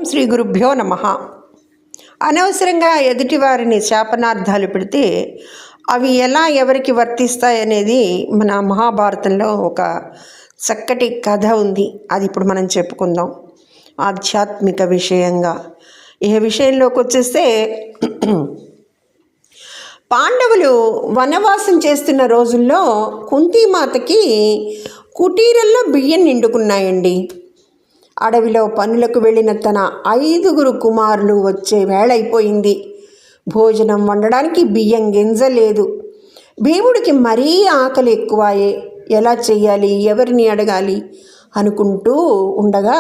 శ్రీ గురుభ్యో నమః. అనవసరంగా ఎదుటివారిని శాపనార్థాలు పెడితే అవి ఎలా ఎవరికి వర్తిస్తాయనేది మన మహాభారతంలో ఒక చక్కటి కథ ఉంది. అది ఇప్పుడు మనం చెప్పుకుందాం ఆధ్యాత్మిక విషయంగా. ఈ విషయంలోకి వచ్చేస్తే పాండవులు వనవాసం చేస్తున్న రోజుల్లో కుంతీమాతకి కుటీరంలో బియ్యం నిండుకున్నాయండి. అడవిలో పనులకు వెళ్ళిన తన 5 కుమారులు వచ్చే వేళ అయిపోయింది. భోజనం వండడానికి బియ్యం గింజ లేదు. భీముడికి మరీ ఆకలి ఎక్కువాయే. ఎలా చెయ్యాలి, ఎవరిని అడగాలి అనుకుంటూ ఉండగా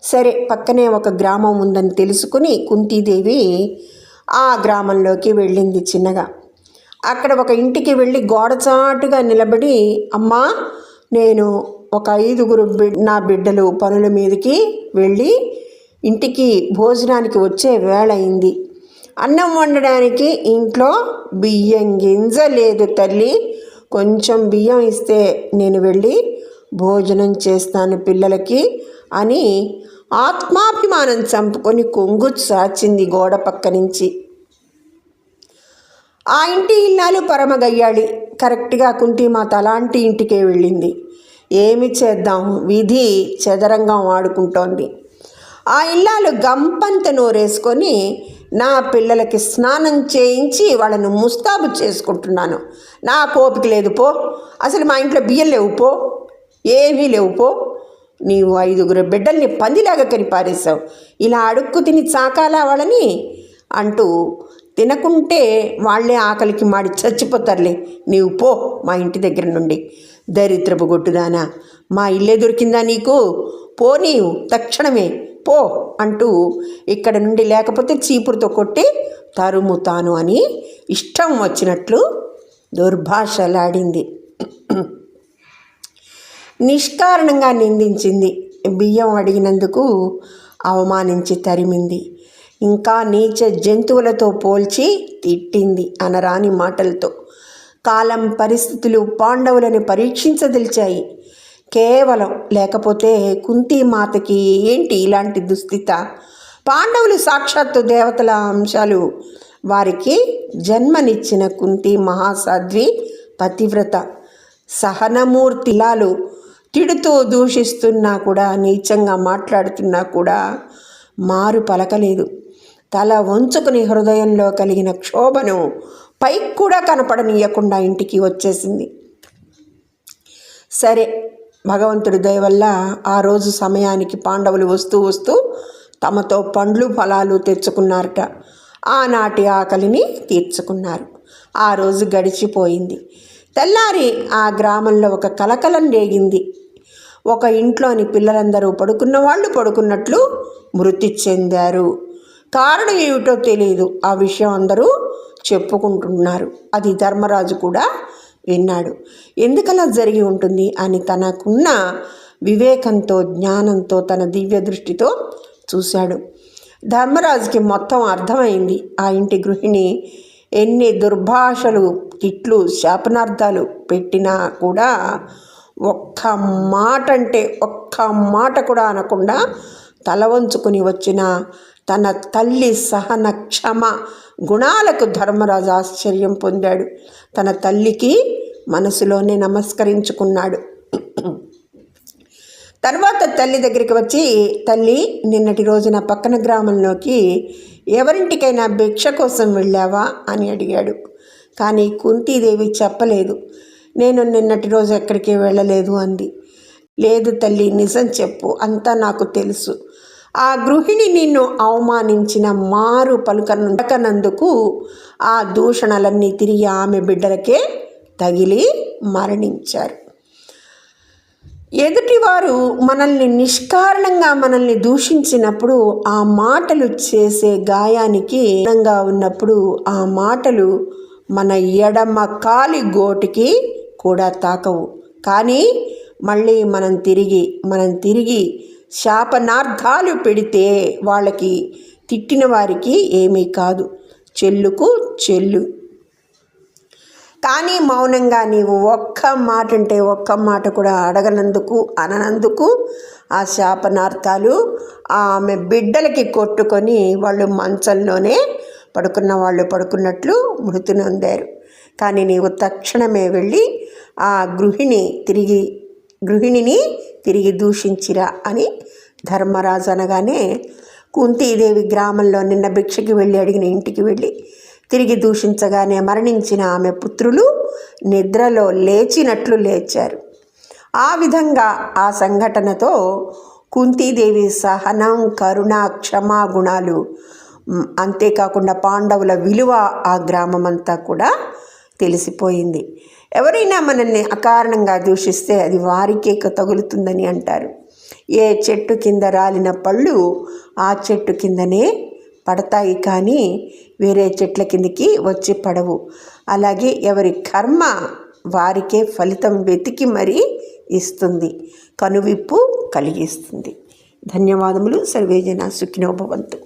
సరే పక్కనే ఒక గ్రామం ఉందని తెలుసుకుని కుంతీదేవి ఆ గ్రామంలోకి వెళ్ళింది చిన్నగా. అక్కడ ఒక ఇంటికి వెళ్ళి గోడచాటుగా నిలబడి, అమ్మా నేను ఒక 5 నా బిడ్డలు పనుల మీదకి వెళ్ళి ఇంటికి భోజనానికి వచ్చే వేళ అయింది. అన్నం వండడానికి ఇంట్లో బియ్యం గింజ లేదు తల్లి, కొంచెం బియ్యం ఇస్తే నేను వెళ్ళి భోజనం చేస్తాను పిల్లలకి అని ఆత్మాభిమానం చంపుకొని కొంగు చాచింది గోడ పక్క నుంచి. ఆ ఇంటి ఇల్లాలు పరమగయ్యాళి. కరెక్ట్గా కుంతీమాత అలాంటి ఇంటికే వెళ్ళింది. ఏమి చేద్దాం, విధి చదరంగం ఆడుకుంటోంది. ఆ ఇల్లాలు గంపంత నోరేసుకొని, నా పిల్లలకి స్నానం చేయించి వాళ్ళను ముస్తాబు చేసుకుంటున్నాను, నా కోపిక లేదు పో, అసలు మా ఇంట్లో బియ్యం లేవు పో, ఏమీ లేవు పో, నీవు 5 బిడ్డల్ని పందిలాగా కనిపారేశావు, ఇలా అడుక్కు తిని చాకాలా వాళ్ళని అంటూ, తినకుంటే వాళ్ళే ఆకలికి మాడి చచ్చిపోతారులే, నీవు పో మా ఇంటి దగ్గర నుండి, దరిద్రపు గొట్టుదానా, మా ఇల్లే దొరికిందా నీకు, పో నీవు తక్షణమే పో అంటూ ఇక్కడ నుండి లేకపోతే చీపురుతో కొట్టి తరుముతాను అని ఇష్టం వచ్చినట్లు దుర్భాషలాడింది. నిష్కారణంగా నిందించింది. బియ్యం అడిగినందుకు అవమానించి తరిమింది. ఇంకా నీచ జంతువులతో పోల్చి తిట్టింది అనరాని మాటలతో. కాలం పరిస్థితులు పాండవులను పరీక్షించదలిచాయి. కేవలం లేకపోతే కుంతీమాతకి ఏంటి ఇలాంటి దుస్థిత? పాండవులు సాక్షాత్తు దేవతల అంశాలు. వారికి జన్మనిచ్చిన కుంతి మహాసాధ్వి, పతివ్రత, సహనమూర్తిలాలు. తిడుతూ దూషిస్తున్నా కూడా, నీచంగా మాట్లాడుతున్నా కూడా మారు పలకలేదు. తల వంచుకుని హృదయంలో కలిగిన క్షోభను పైకి కూడా కనపడనీయకుండా ఇంటికి వచ్చేసింది. సరే భగవంతుడి దయ వల్ల ఆ రోజు సమయానికి పాండవులు వస్తూ తమతో పండ్లు ఫలాలు తెచ్చుకున్నారట. ఆనాటి ఆకలిని తీర్చుకున్నారు. ఆ రోజు గడిచిపోయింది. తెల్లారి ఆ గ్రామంలో ఒక కలకలం రేగింది. ఒక ఇంట్లోని పిల్లలందరూ పడుకున్న వాళ్ళు పడుకున్నట్లు మృతి చెందారు. కారణం ఏమిటో తెలియదు. ఆ విషయం అందరూ చెప్పుకుంటున్నారు. అది ధర్మరాజు కూడా విన్నాడు. ఎందుకలా జరిగి ఉంటుంది అని తనకున్న వివేకంతో, జ్ఞానంతో, తన దివ్య దృష్టితో చూశాడు. ధర్మరాజుకి మొత్తం అర్థమైంది. ఆ ఇంటి గృహిణి ఎన్ని దుర్భాషలు, తిట్లు, శాపనార్థాలు పెట్టినా కూడా ఒక్క మాట అంటే ఒక్క మాట కూడా అనకుండా తల వంచుకుని వచ్చిన తన తల్లి సహన క్షమ గుణాలకు ధర్మరాజు ఆశ్చర్యం పొందాడు. తన తల్లికి మనసులోనే నమస్కరించుకున్నాడు. తర్వాత తల్లి దగ్గరికి వచ్చి, తల్లి నిన్నటి రోజున పక్కన గ్రామంలోకి ఎవరింటికైనా భిక్ష కోసం వెళ్ళావా అని అడిగాడు. కానీ కుంతీదేవి చెప్పలేదు. నేను నిన్నటి రోజు ఎక్కడికి వెళ్ళలేదు అంది. లేదు తల్లి, నిజం చెప్పు, అంతా నాకు తెలుసు. ఆ గృహిణి నిన్ను అవమానించిన మారు పలుకనందుకు ఆ దూషణలన్నీ తిరిగి ఆమె బిడ్డలకే తగిలి మరణించారు. ఎదుటివారు మనల్ని నిష్కారణంగా మనల్ని దూషించినప్పుడు ఆ మాటలు చేసే గాయానికి భిన్నంగా ఉన్నప్పుడు ఆ మాటలు మన ఎడమ కాలి గోటికి కూడా తాకవు. కానీ మళ్ళీ మనం తిరిగి శాపనార్థాలు పెడితే వాళ్ళకి, తిట్టిన వారికి ఏమీ కాదు, చెల్లుకు చెల్లు. కానీ మౌనంగా నీవు ఒక్క మాట అంటే ఒక్క మాట కూడా అననందుకు ఆ శాపనార్థాలు ఆమె బిడ్డలకి కొట్టుకొని వాళ్ళు మంచంలోనే పడుకున్నట్లు మృతి నొందారు. కానీ నీవు తక్షణమే వెళ్ళి ఆ గృహిణిని తిరిగి దూషించిరా అని ధర్మరాజు అనగానే కుంతీదేవి గ్రామంలో నిన్న భిక్షకి వెళ్ళి అడిగిన ఇంటికి వెళ్ళి తిరిగి దూషించగానే మరణించిన ఆమె పుత్రులు నిద్రలో లేచినట్లు లేచారు. ఆ విధంగా ఆ సంఘటనతో కుంతీదేవి సహనం, కరుణ, క్షమా గుణాలు, అంతేకాకుండా పాండవుల విలువ ఆ గ్రామమంతా కూడా తెలిసిపోయింది. ఎవరైనా మనల్ని అకారణంగా దూషిస్తే అది వారికే తగులుతుందని అంటారు. ఏ చెట్టు కింద రాలిన పళ్ళు ఆ చెట్టు కిందనే పడతాయి, కానీ వేరే చెట్ల కిందకి వచ్చి పడవు. అలాగే ఎవరి కర్మ వారికే ఫలితం వెతికి మరీ ఇస్తుంది, కనువిప్పు కలిగిస్తుంది. ధన్యవాదములు. సర్వేజన సుఖినో భవంతు.